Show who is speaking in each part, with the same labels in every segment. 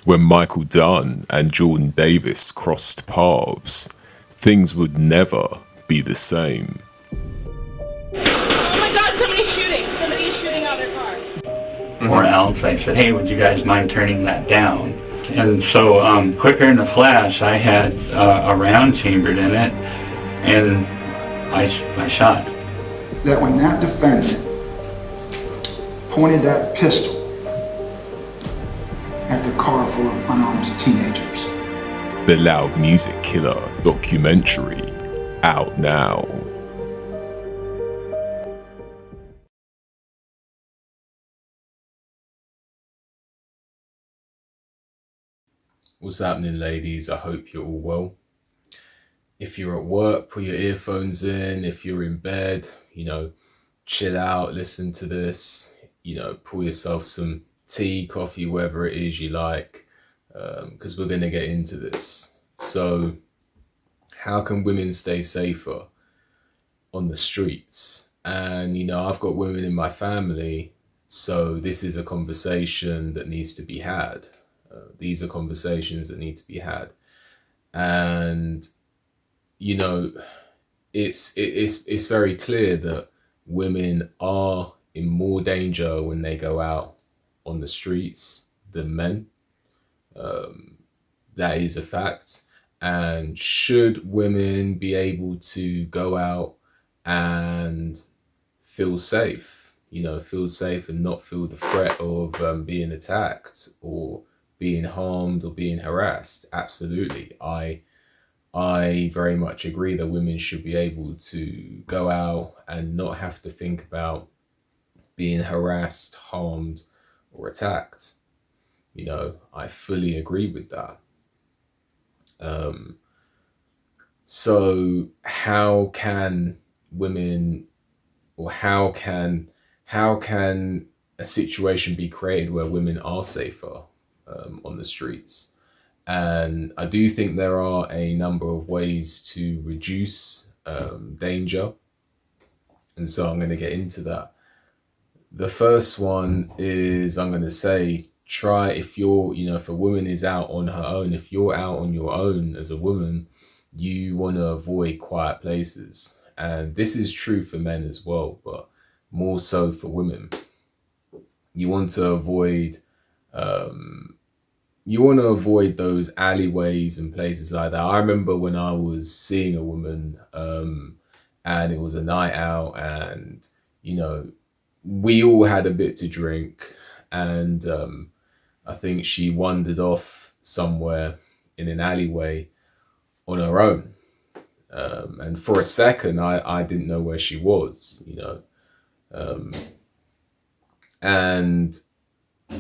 Speaker 1: When Michael Dunn and Jordan Davis crossed paths, things would never be the same.
Speaker 2: Oh my God, somebody's shooting. Somebody's shooting out their car.
Speaker 3: Or else I said, hey, would you guys mind turning that down? And so quicker in the flash, I had a round chambered in it, and I shot.
Speaker 4: That when that defendant pointed that pistol at the car full of unarmed teenagers.
Speaker 1: The Loud Music Killer documentary, out now. What's happening, ladies? I hope you're all well. If you're at work, put your earphones in. If you're in bed, chill out, listen to this, pour yourself some tea, coffee, whatever it is you like, because we're going to get into this. So, how can women stay safer on the streets? And, I've got women in my family, so this is a conversation that needs to be had. These are conversations that need to be had. And, it's very clear that women are in more danger when they go out on the streets than men. That is a fact. And should women be able to go out and feel safe, and not feel the threat of being attacked or being harmed or being harassed? Absolutely. I very much agree that women should be able to go out and not have to think about being harassed, harmed, or attacked. I fully agree with that. So how can women, or how can a situation be created where women are safer on the streets? And I do think there are a number of ways to reduce danger. And so I'm going to get into that. The first one is, I'm going to say, try, if a woman is out on her own, if you're out on your own as a woman, you want to avoid quiet places. And this is true for men as well, but more so for women. You want to avoid those alleyways and places like that. I remember when I was seeing a woman, and it was a night out, and we all had a bit to drink, and I think she wandered off somewhere in an alleyway on her own. And for a second, I didn't know where she was, and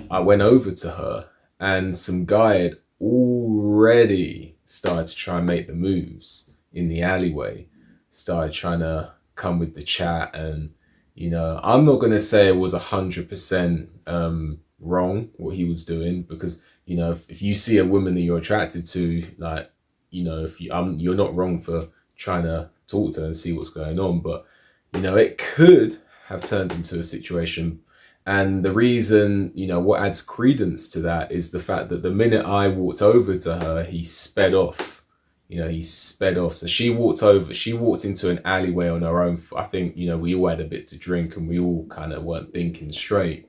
Speaker 1: I went over to her, and some guy had already started to try and make the moves in the alleyway, started trying to come with the chat. And, I'm not going to say it was 100% wrong what he was doing, because, if you see a woman that you're attracted to, like, if you're not wrong for trying to talk to her and see what's going on. But, it could have turned into a situation. And the reason, what adds credence to that is the fact that the minute I walked over to her, he sped off. So she walked into an alleyway on her own. I think, we all had a bit to drink and we all kind of weren't thinking straight.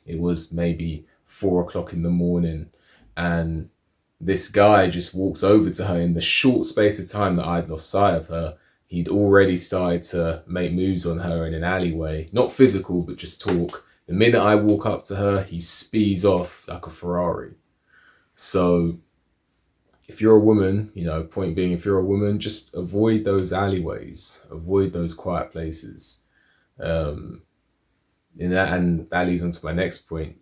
Speaker 1: It was maybe 4:00 in the morning, and this guy just walks over to her. In the short space of time that I'd lost sight of her, he'd already started to make moves on her in an alleyway. Not physical, but just talk. The minute I walk up to her, he speeds off like a Ferrari. So if you're a woman, point being, if you're a woman, just avoid those alleyways, avoid those quiet places. And that leads on to my next point,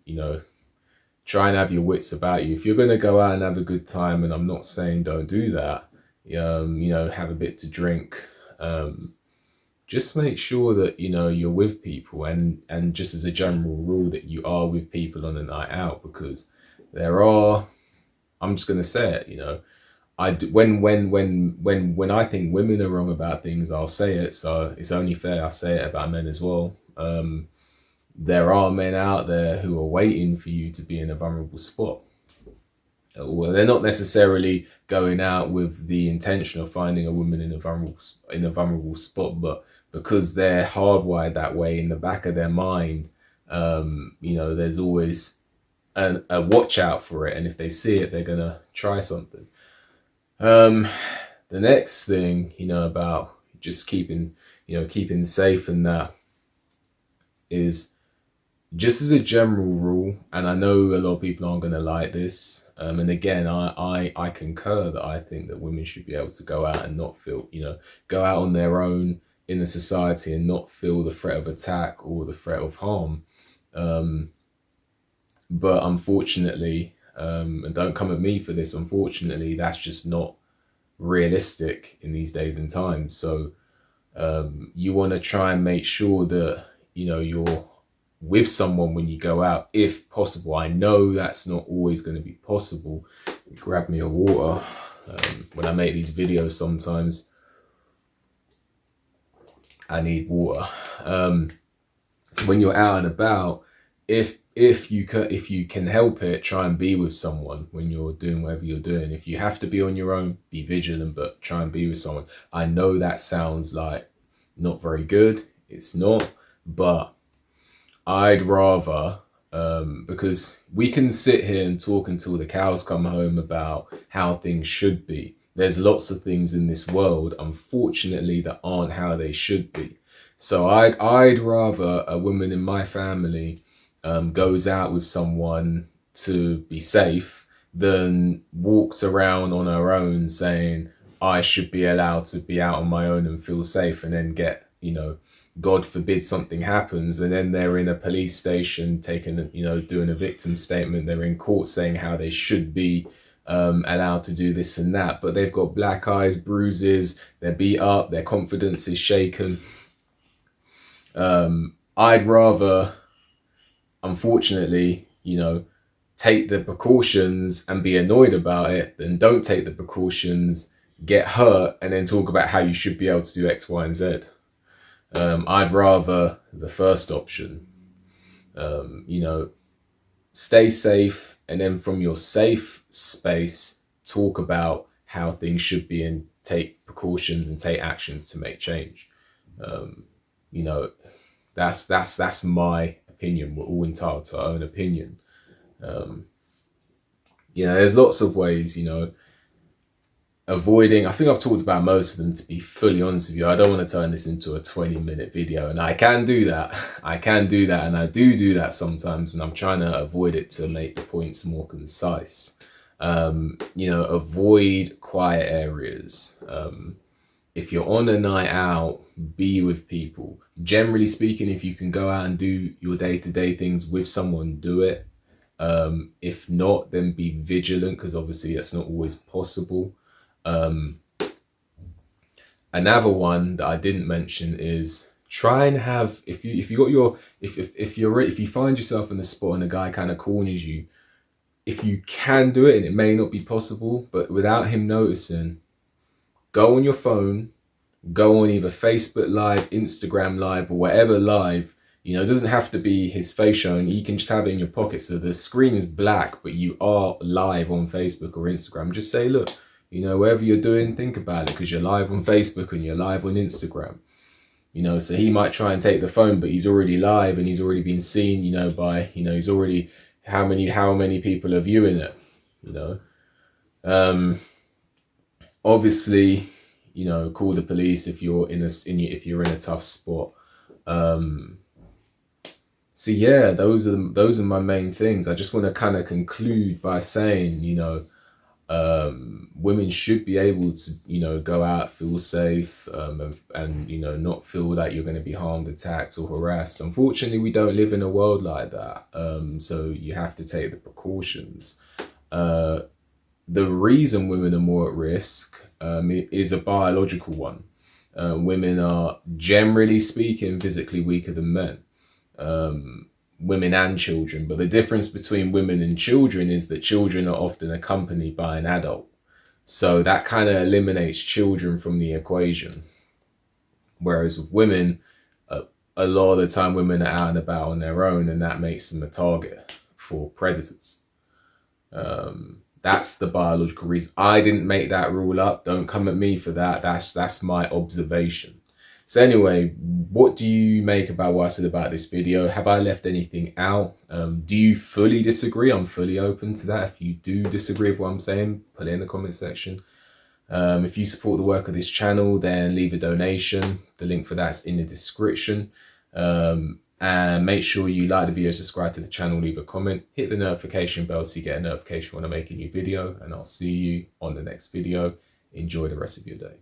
Speaker 1: try and have your wits about you. If you're going to go out and have a good time, and I'm not saying don't do that, have a bit to drink, just make sure that, you're with people, and just as a general rule, that you are with people on a night out, because I'm just going to say it, when I think women are wrong about things, I'll say it. So it's only fair I say it about men as well. There are men out there who are waiting for you to be in a vulnerable spot. Well, they're not necessarily going out with the intention of finding a woman in a vulnerable spot, but because they're hardwired that way in the back of their mind, there's always a watch out for it, and if they see it, they're gonna try something. The next thing, about just keeping safe and that is, just as a general rule, and I know a lot of people aren't going to like this, and again, I concur that I think that women should be able to go out and not feel, go out on their own in the society and not feel the threat of attack or the threat of harm. But unfortunately, and don't come at me for this, unfortunately, that's just not realistic in these days and times. So you want to try and make sure that, you're with someone when you go out, if possible. I know that's not always going to be possible. Grab me a water. When I make these videos, sometimes I need water. So when you're out and about, if you can help it, try and be with someone when you're doing whatever you're doing. If you have to be on your own, be vigilant, but try and be with someone. I know that sounds like not very good. It's not, but I'd rather, because we can sit here and talk until the cows come home about how things should be. There's lots of things in this world, unfortunately, that aren't how they should be. So I'd rather a woman in my family goes out with someone to be safe than walks around on her own saying, I should be allowed to be out on my own and feel safe, and then get, God forbid something happens, and then they're in a police station doing a victim statement. They're in court saying how they should be allowed to do this and that, but they've got black eyes, bruises, they're beat up, their confidence is shaken. I'd rather, unfortunately, take the precautions and be annoyed about it than don't take the precautions, get hurt, and then talk about how you should be able to do X, Y, and Z. I'd rather the first option. Stay safe, and then from your safe space, talk about how things should be and take precautions and take actions to make change. That's my opinion. We're all entitled to our own opinion. There's lots of ways, avoiding. I think I've talked about most of them, to be fully honest with you. I don't want to turn this into a 20-minute video, and I can do that. And I do that sometimes, and I'm trying to avoid it to make the points more concise. Avoid quiet areas. If you're on a night out, be with people. Generally speaking, if you can go out and do your day-to-day things with someone, do it. If not, then be vigilant, because obviously that's not always possible. Another one that I didn't mention is, try and have, if you find yourself in the spot and a guy kind of corners you, if you can do it, and it may not be possible, but without him noticing, go on your phone, go on either Facebook Live, Instagram Live, or whatever live. It doesn't have to be his face showing. You can just have it in your pocket, so the screen is black, but you are live on Facebook or Instagram. Just say, look, whatever you're doing, think about it, because you're live on Facebook and you're live on Instagram. So he might try and take the phone, but he's already live and he's already been seen, by, he's already, how many people are viewing it, obviously, call the police if you're if you're in a tough spot. So yeah, those are my main things. I just want to kind of conclude by saying, women should be able to, go out, feel safe, and not feel that you're going to be harmed, attacked, or harassed. Unfortunately, we don't live in a world like that. So you have to take the precautions. The reason women are more at risk is a biological one. Women are, generally speaking, physically weaker than men. Women and children, but the difference between women and children is that children are often accompanied by an adult, so that kind of eliminates children from the equation. Whereas with women, a lot of the time women are out and about on their own, and that makes them a target for predators. That's the biological reason. I didn't make that rule up. Don't come at me for that. That's my observation. So anyway, what do you make about what I said about this video? Have I left anything out? Do you fully disagree? I'm fully open to that. If you do disagree with what I'm saying, put it in the comment section. If you support the work of this channel, then leave a donation. The link for that's in the description. And make sure you like the video, subscribe to the channel, leave a comment, hit the notification bell so you get a notification when I make a new video, and I'll see you on the next video. Enjoy the rest of your day.